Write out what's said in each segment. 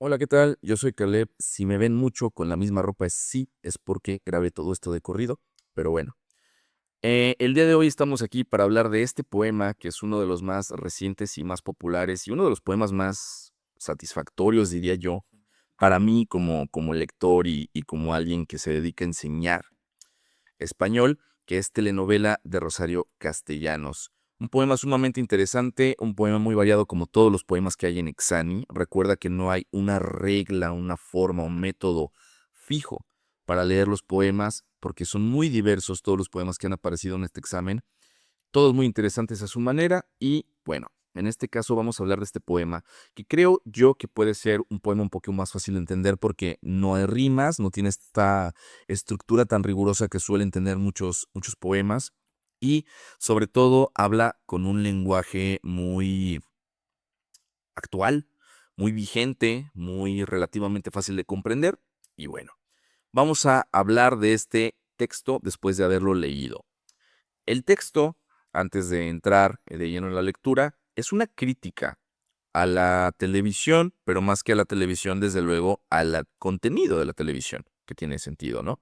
Hola, ¿qué tal? Yo soy Caleb. Si me ven mucho con la misma ropa, sí, es porque grabé todo esto de corrido, pero bueno. El día de hoy estamos aquí para hablar de este poema, que es uno de los más recientes y más populares, y uno de los poemas más satisfactorios, diría yo, para mí como lector y como alguien que se dedica a enseñar español, que es Telenovela de Rosario Castellanos. Un poema sumamente interesante, un poema muy variado como todos los poemas que hay en Exani. Recuerda que no hay una regla, una forma, un método fijo para leer los poemas, porque son muy diversos todos los poemas que han aparecido en este examen, todos muy interesantes a su manera y bueno, en este caso vamos a hablar de este poema, que creo yo que puede ser un poema un poco más fácil de entender porque no hay rimas, no tiene esta estructura tan rigurosa que suelen tener muchos poemas y sobre todo habla con un lenguaje muy actual, muy vigente, muy relativamente fácil de comprender y bueno, vamos a hablar de este texto después de haberlo leído. El texto, antes de entrar de lleno en la lectura, es una crítica a la televisión, pero más que a la televisión, desde luego, al contenido de la televisión, que tiene sentido, ¿no?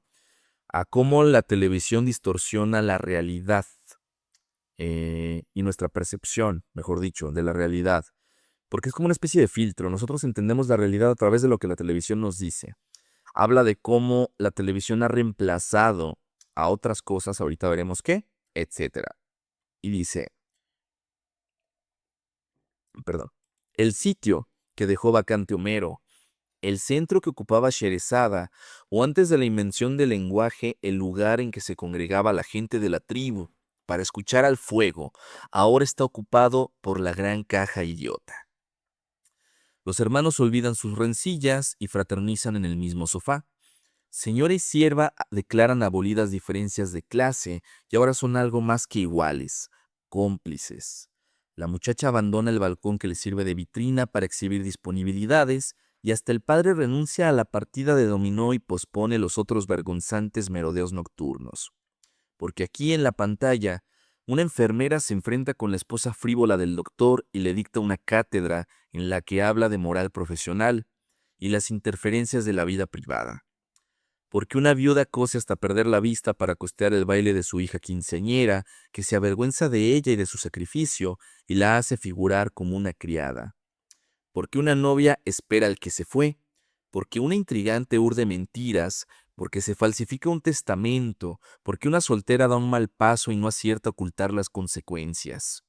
A cómo la televisión distorsiona la realidad y nuestra percepción, mejor dicho, de la realidad, porque es como una especie de filtro. Nosotros entendemos la realidad a través de lo que la televisión nos dice. Habla de cómo la televisión ha reemplazado a otras cosas, ahorita veremos qué, etcétera. Y dice, perdón, el sitio que dejó vacante Homero, el centro que ocupaba Sherezada, o antes de la invención del lenguaje, el lugar en que se congregaba la gente de la tribu para escuchar al fuego, ahora está ocupado por la gran caja idiota. Los hermanos olvidan sus rencillas y fraternizan en el mismo sofá. Señora y sierva declaran abolidas diferencias de clase y ahora son algo más que iguales, cómplices. La muchacha abandona el balcón que le sirve de vitrina para exhibir disponibilidades y hasta el padre renuncia a la partida de dominó y pospone los otros vergonzantes merodeos nocturnos. Porque aquí en la pantalla, una enfermera se enfrenta con la esposa frívola del doctor y le dicta una cátedra en la que habla de moral profesional y las interferencias de la vida privada. Porque una viuda cose hasta perder la vista para costear el baile de su hija quinceañera, que se avergüenza de ella y de su sacrificio y la hace figurar como una criada. Porque una novia espera al que se fue, porque una intrigante urde mentiras, porque se falsifica un testamento, porque una soltera da un mal paso y no acierta a ocultar las consecuencias.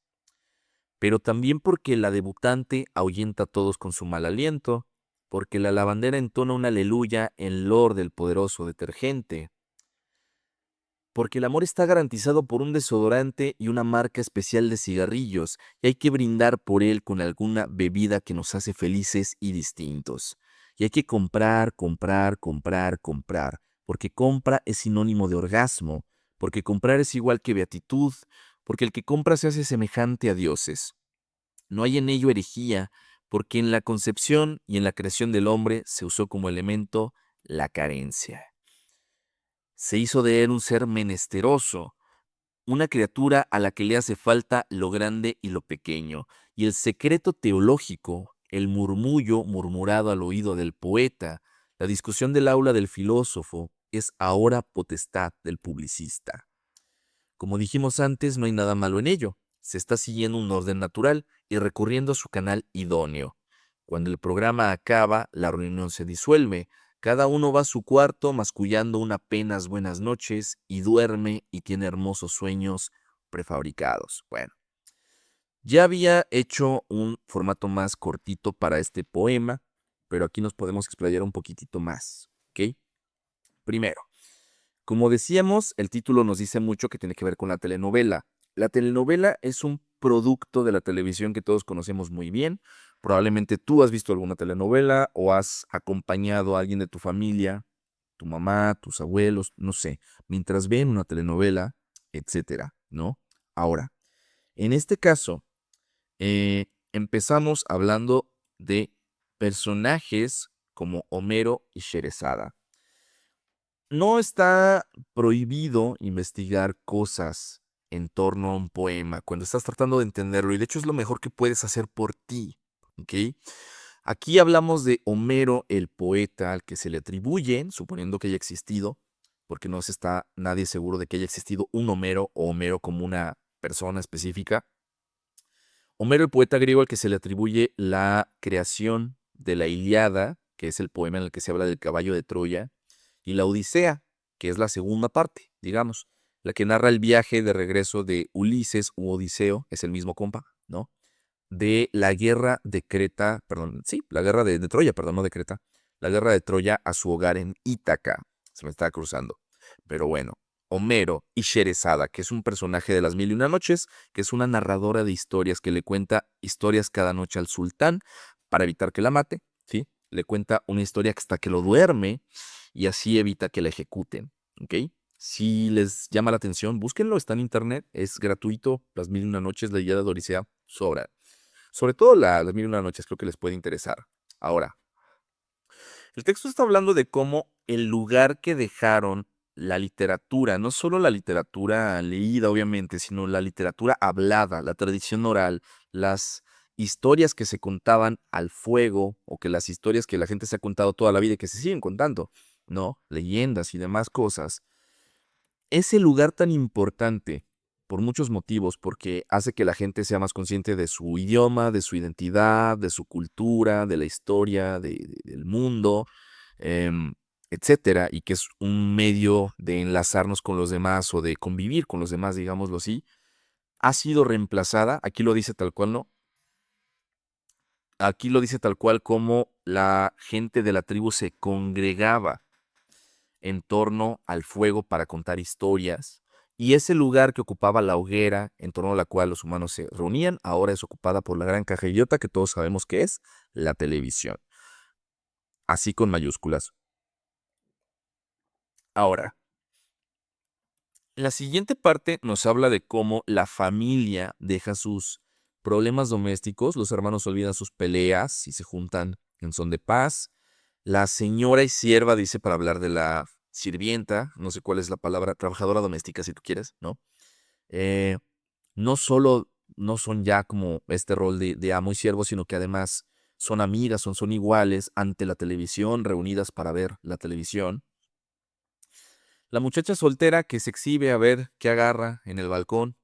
Pero también porque la debutante ahuyenta a todos con su mal aliento, porque la lavandera entona un aleluya en loor del poderoso detergente, porque el amor está garantizado por un desodorante y una marca especial de cigarrillos, y hay que brindar por él con alguna bebida que nos hace felices y distintos. Y hay que comprar, comprar, comprar, comprar, porque compra es sinónimo de orgasmo, porque comprar es igual que beatitud, porque el que compra se hace semejante a dioses. No hay en ello herejía, porque en la concepción y en la creación del hombre se usó como elemento la carencia. Se hizo de él un ser menesteroso, una criatura a la que le hace falta lo grande y lo pequeño, y el secreto teológico, el murmullo murmurado al oído del poeta, la discusión del aula del filósofo, es ahora potestad del publicista. Como dijimos antes, no hay nada malo en ello. Se está siguiendo un orden natural y recurriendo a su canal idóneo. Cuando el programa acaba, la reunión se disuelve. Cada uno va a su cuarto mascullando un apenas buenas noches y duerme y tiene hermosos sueños prefabricados. Bueno, ya había hecho un formato más cortito para este poema, pero aquí nos podemos explayar un poquitito más, ¿ok? Primero, como decíamos, el título nos dice mucho que tiene que ver con la telenovela. La telenovela es un producto de la televisión que todos conocemos muy bien. Probablemente tú has visto alguna telenovela o has acompañado a alguien de tu familia, tu mamá, tus abuelos, no sé, mientras ven una telenovela, etcétera, ¿no? Ahora, en este caso, empezamos hablando de personajes como Homero y Sherezada. No está prohibido investigar cosas en torno a un poema cuando estás tratando de entenderlo y de hecho es lo mejor que puedes hacer por ti, ¿ok? Aquí hablamos de Homero, el poeta al que se le atribuyen, suponiendo que haya existido, porque no se está nadie seguro de que haya existido un Homero o Homero como una persona específica. Homero, el poeta griego al que se le atribuye la creación de la Ilíada, que es el poema en el que se habla del caballo de Troya, y la Odisea, que es la segunda parte, digamos, la que narra el viaje de regreso de Ulises u Odiseo, es el mismo compa, ¿no? De la guerra de Creta, perdón, sí, la guerra de Troya, perdón, no de Creta, la guerra de Troya a su hogar en Ítaca. Se me estaba cruzando. Pero bueno, Homero y Sherezada, que es un personaje de las Mil y una Noches, que es una narradora de historias que le cuenta historias cada noche al sultán para evitar que la mate, ¿sí? Le cuenta una historia hasta que lo duerme y así evita que la ejecuten, ¿ok? Si les llama la atención, búsquenlo, está en internet, es gratuito, Las Mil y una Noches, la Ilíada de Odisea, sobra. Sobre todo las Mil y una Noches creo que les puede interesar. Ahora, el texto está hablando de cómo el lugar que dejaron la literatura, no solo la literatura leída obviamente, sino la literatura hablada, la tradición oral, las historias que se contaban al fuego o que las historias que la gente se ha contado toda la vida y que se siguen contando, ¿no? Leyendas y demás cosas. Ese lugar tan importante por muchos motivos, porque hace que la gente sea más consciente de su idioma, de su identidad, de su cultura, de la historia, del mundo, etcétera, y que es un medio de enlazarnos con los demás o de convivir con los demás, digámoslo así, ha sido reemplazada, aquí lo dice tal cual, ¿no? Aquí lo dice tal cual como la gente de la tribu se congregaba en torno al fuego para contar historias, y ese lugar que ocupaba la hoguera en torno a la cual los humanos se reunían, ahora es ocupada por la gran caja idiota que todos sabemos que es la televisión, así con mayúsculas. Ahora, la siguiente parte nos habla de cómo la familia deja sus problemas domésticos, los hermanos olvidan sus peleas y se juntan en son de paz. La señora y sierva dice para hablar de la sirvienta, no sé cuál es la palabra, trabajadora doméstica si tú quieres, ¿no? Eh, no solo no son ya como este rol de amo y siervo, sino que además son amigas, son iguales ante la televisión, reunidas para ver la televisión. La muchacha soltera que se exhibe a ver qué agarra en el balcón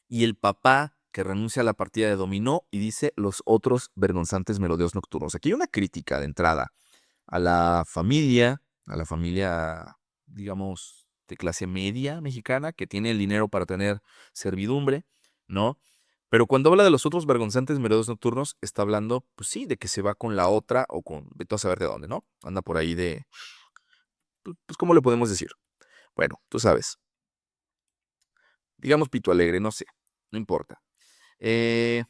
y el papá que renuncia a la partida de dominó y dice los otros vergonzantes merodeos nocturnos. Aquí hay una crítica de entrada a la familia, digamos, de clase media mexicana, que tiene el dinero para tener servidumbre, ¿no? Pero cuando habla de los otros vergonzantes merodeos nocturnos, está hablando, pues sí, de que se va con la otra o con, vete a saber de dónde, ¿no? Anda por ahí de, pues, ¿cómo le podemos decir? Bueno, tú sabes, digamos Pito Alegre, no sé, no importa. Eh,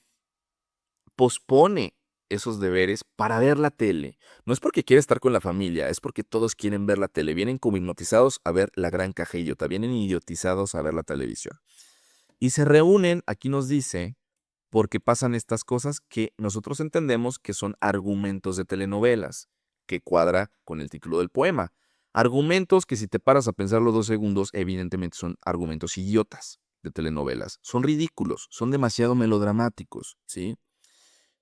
Pospone esos deberes para ver la tele. No es porque quiere estar con la familia, es porque todos quieren ver la tele. Vienen como hipnotizados a ver la gran caja idiota, vienen idiotizados a ver la televisión. Y se reúnen, aquí nos dice, porque pasan estas cosas que nosotros entendemos que son argumentos de telenovelas, que cuadra con el título del poema. Argumentos que si te paras a pensarlo 2 segundos, evidentemente son argumentos idiotas de telenovelas. Son ridículos, son demasiado melodramáticos, ¿sí?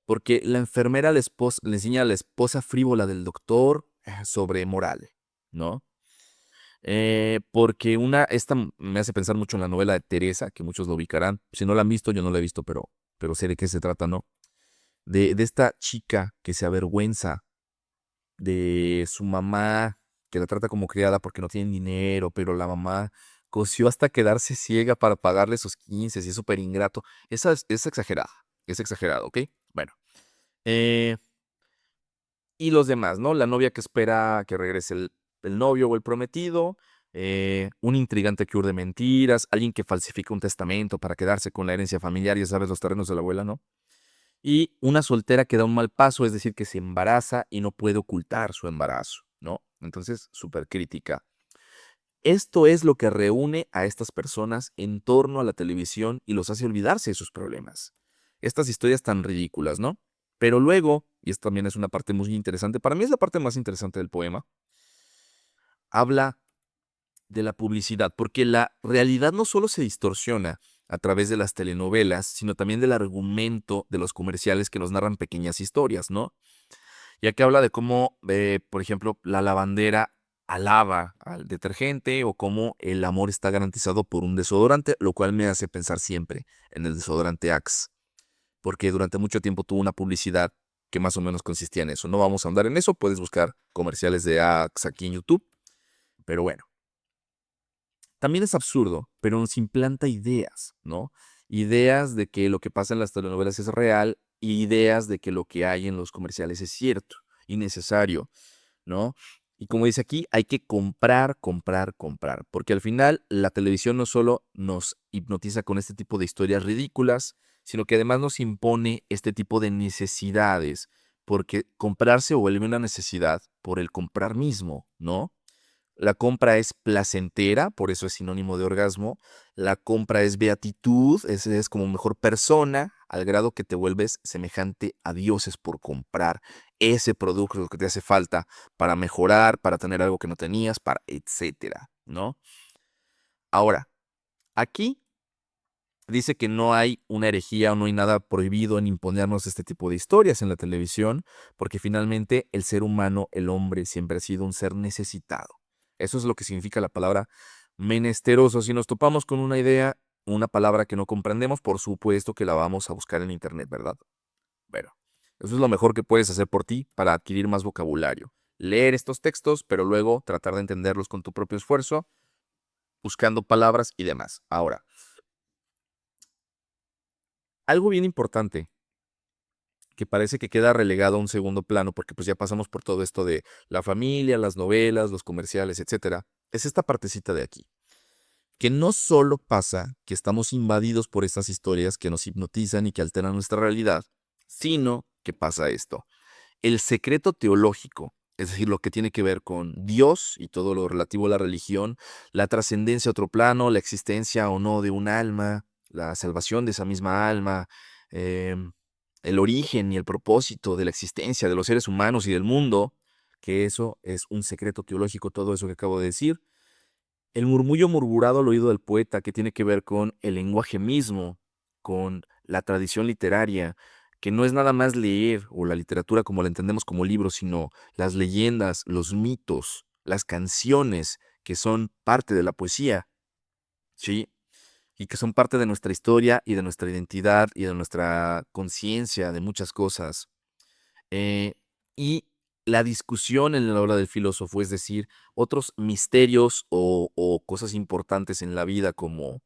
Porque la enfermera le enseña a la esposa frívola del doctor sobre moral, ¿no? Porque esta me hace pensar mucho en la novela de Teresa, que muchos lo ubicarán. Si no la han visto, yo no la he visto, pero sé de qué se trata, ¿no? De esta chica que se avergüenza de su mamá, que la trata como criada porque no tiene dinero, pero la mamá cosió hasta quedarse ciega para pagarle sus 15 y es súper ingrato. Esa es exagerada, es exagerado, ¿ok? Bueno. Eh, y los demás, ¿no? La novia que espera que regrese el novio o el prometido, un intrigante que urde mentiras, alguien que falsifica un testamento para quedarse con la herencia familiar, ya sabes, los terrenos de la abuela, ¿no? Y una soltera que da un mal paso, es decir, que se embaraza y no puede ocultar su embarazo, ¿no? Entonces, súper crítica. Esto es lo que reúne a estas personas en torno a la televisión y los hace olvidarse de sus problemas. Estas historias tan ridículas, ¿no? Pero luego, y esto también es una parte muy interesante, para mí es la parte más interesante del poema, habla de la publicidad, porque la realidad no solo se distorsiona a través de las telenovelas, sino también del argumento de los comerciales que nos narran pequeñas historias, ¿no? ya que habla de cómo, por ejemplo, la lavandera alaba al detergente o cómo el amor está garantizado por un desodorante, lo cual me hace pensar siempre en el desodorante Axe, porque durante mucho tiempo tuvo una publicidad que más o menos consistía en eso. No vamos a andar en eso, puedes buscar comerciales de Axe aquí en YouTube, pero bueno. También es absurdo, pero nos implanta ideas, ¿no? Ideas de que lo que pasa en las telenovelas es real y ideas de que lo que hay en los comerciales es cierto y necesario, ¿no? Y como dice aquí, hay que comprar, comprar, comprar, porque al final la televisión no solo nos hipnotiza con este tipo de historias ridículas, sino que además nos impone este tipo de necesidades, porque comprar se vuelve una necesidad por el comprar mismo, ¿no? La compra es placentera, por eso es sinónimo de orgasmo. La compra es beatitud, es como mejor persona, al grado que te vuelves semejante a dioses por comprar ese producto que te hace falta para mejorar, para tener algo que no tenías, para etcétera, ¿no? Ahora, aquí dice que no hay una herejía o no hay nada prohibido en imponernos este tipo de historias en la televisión, porque finalmente el ser humano, el hombre, siempre ha sido un ser necesitado. Eso es lo que significa la palabra menesteroso. Si nos topamos con una idea, una palabra que no comprendemos, por supuesto que la vamos a buscar en internet, ¿verdad? Bueno, eso es lo mejor que puedes hacer por ti para adquirir más vocabulario. Leer estos textos, pero luego tratar de entenderlos con tu propio esfuerzo, buscando palabras y demás. Ahora, algo bien importante que parece que queda relegado a un segundo plano, porque pues ya pasamos por todo esto de la familia, las novelas, los comerciales, etcétera, es esta partecita de aquí, que no solo pasa que estamos invadidos por estas historias que nos hipnotizan y que alteran nuestra realidad, sino que pasa esto. El secreto teológico, es decir, lo que tiene que ver con Dios y todo lo relativo a la religión, la trascendencia a otro plano, la existencia o no de un alma, la salvación de esa misma alma, el origen y el propósito de la existencia de los seres humanos y del mundo, que eso es un secreto teológico, todo eso que acabo de decir. El murmullo murmurado al oído del poeta, que tiene que ver con el lenguaje mismo, con la tradición literaria, que no es nada más leer o la literatura como la entendemos como libros, sino las leyendas, los mitos, las canciones que son parte de la poesía, ¿sí? Y que son parte de nuestra historia y de nuestra identidad y de nuestra conciencia de muchas cosas. Eh, y la discusión en la obra del filósofo, es decir, otros misterios o cosas importantes en la vida como,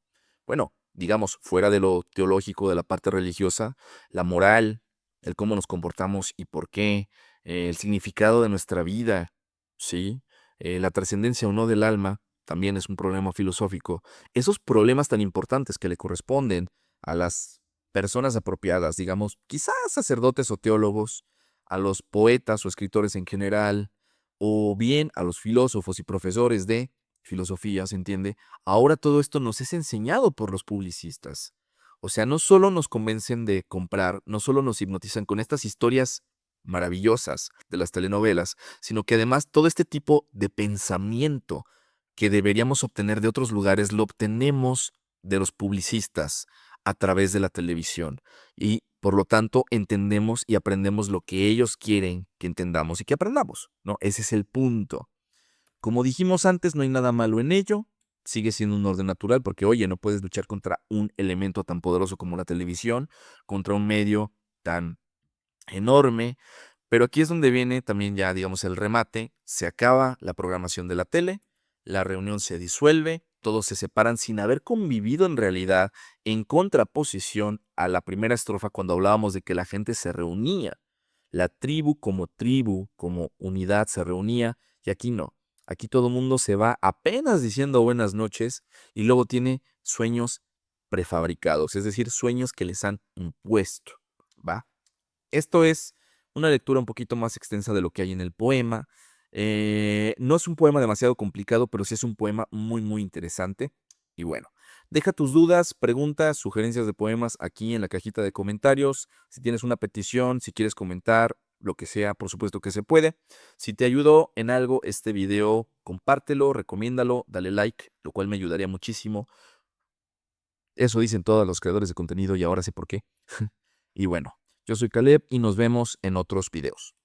bueno, digamos, fuera de lo teológico, de la parte religiosa, la moral, el cómo nos comportamos y por qué, el significado de nuestra vida, ¿sí? La trascendencia o no del alma también es un problema filosófico. Esos problemas tan importantes que le corresponden a las personas apropiadas, digamos, quizás sacerdotes o teólogos, a los poetas o escritores en general, o bien a los filósofos y profesores de filosofía, ¿se entiende? Ahora todo esto nos es enseñado por los publicistas. O sea, no solo nos convencen de comprar, no solo nos hipnotizan con estas historias maravillosas de las telenovelas, sino que además todo este tipo de pensamiento que deberíamos obtener de otros lugares lo obtenemos de los publicistas a través de la televisión. Y por lo tanto entendemos y aprendemos lo que ellos quieren que entendamos y que aprendamos, ¿no? Ese es el punto. Como dijimos antes, no hay nada malo en ello. Sigue siendo un orden natural porque, oye, no puedes luchar contra un elemento tan poderoso como la televisión, contra un medio tan enorme. Pero aquí es donde viene también ya, digamos, el remate. Se acaba la programación de la tele, la reunión se disuelve, todos se separan sin haber convivido en realidad en contraposición a la primera estrofa cuando hablábamos de que la gente se reunía. La tribu, como unidad se reunía y aquí no. Aquí todo el mundo se va apenas diciendo buenas noches y luego tiene sueños prefabricados, es decir, sueños que les han impuesto, ¿va? Esto es una lectura un poquito más extensa de lo que hay en el poema. No es un poema demasiado complicado, pero sí es un poema muy, muy interesante. Y bueno, deja tus dudas, preguntas, sugerencias de poemas aquí en la cajita de comentarios. Si tienes una petición, si quieres comentar, lo que sea, por supuesto que se puede. Si te ayudó en algo este video, compártelo, recomiéndalo, dale like, lo cual me ayudaría muchísimo. Eso dicen todos los creadores de contenido y ahora sé por qué. Y bueno, yo soy Caleb y nos vemos en otros videos.